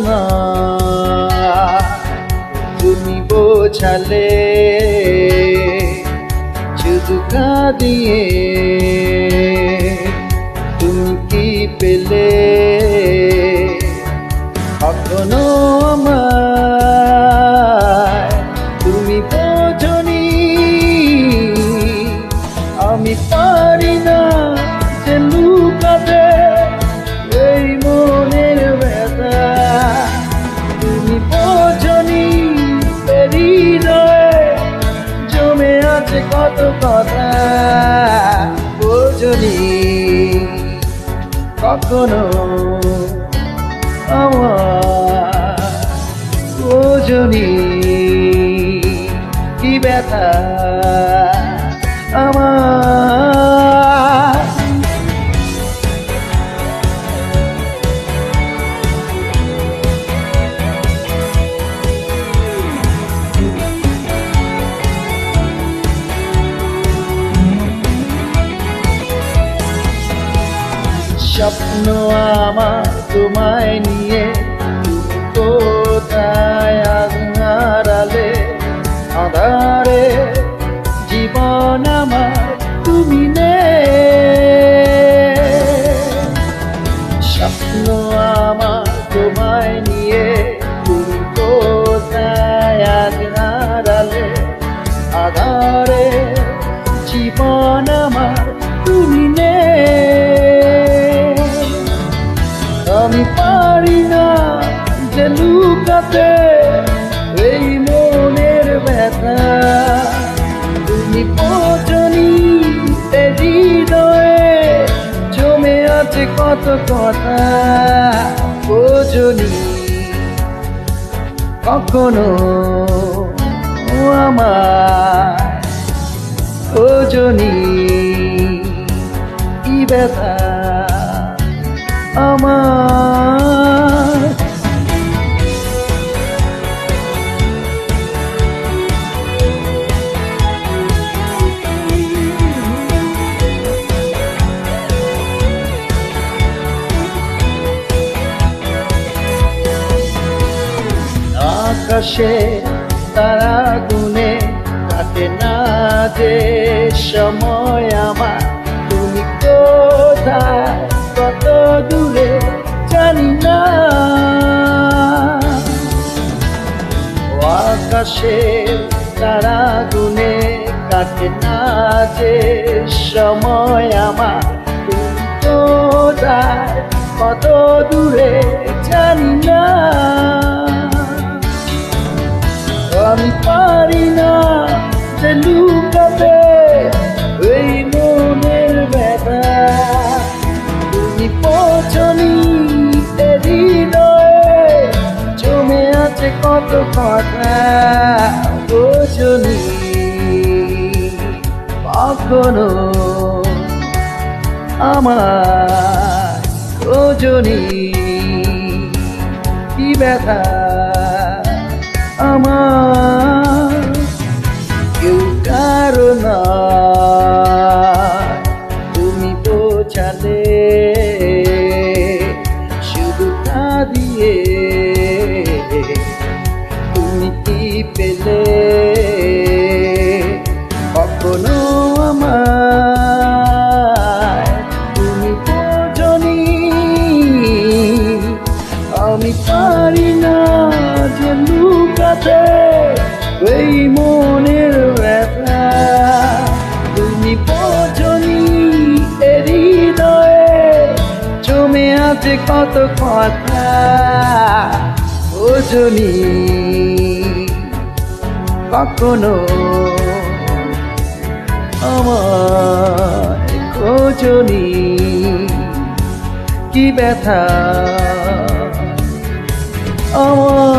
না তুমি বোঝালে শুধু কাঁদিয়ে তুমি কি পেলে কখনো আমায় তুমি বোঝনি আমি পারি না যে লুকাতে এই মনের ব্যথা তুমি বোঝনি হৃদয়ে জমে আছে কত কথা বোঝনি কখনো আমার বোঝনি কি ব্যথা আমার স্বপ্ন আমার তোমায় নিয়ে তুমি কোথায় আধারে আধারে জীবন আমার তুমি নেই স্বপ্ন আমার তোমায় নিয়ে তুমি কোথায় আধারে আধারে জীবন আমার তুমি নেই আমি পারি না যে লুকাতে এই মনের ব্যথা তুমি বোঝনি হৃদয়ে জমে আছে কত কথা বোঝনি কখনো আমার বোঝনি কি ব্যথা আমার আকাশে তারা গুনে কাটে না যে সময় আমার তুমি কোথায় কত দূরে জানি না আকাশে তারা গুনে কাটে না যে সময় আমার তুমি কোথায় কত দূরে জানি না আমি পারি না যে লুকাতে এই মনের ব্যথা তুমি বোঝনি হৃদয়ে জমে আছে কত কথা বোঝনি কখনো আমার বোঝনি কি ব্যথা আমার কেউ কারো না তুমি বোঝালে শুধু কাঁদিয়ে তুমি কি পেলে কখনো আমায় তুমি বোঝনি আমি পারি না যে লুকাতে এই মনের ব্যথা তুমি বোঝনি হৃদয়ে জমে আছে কত কথা বোঝনি কখনো আমায় খোঁজনি কি ব্যথা আমার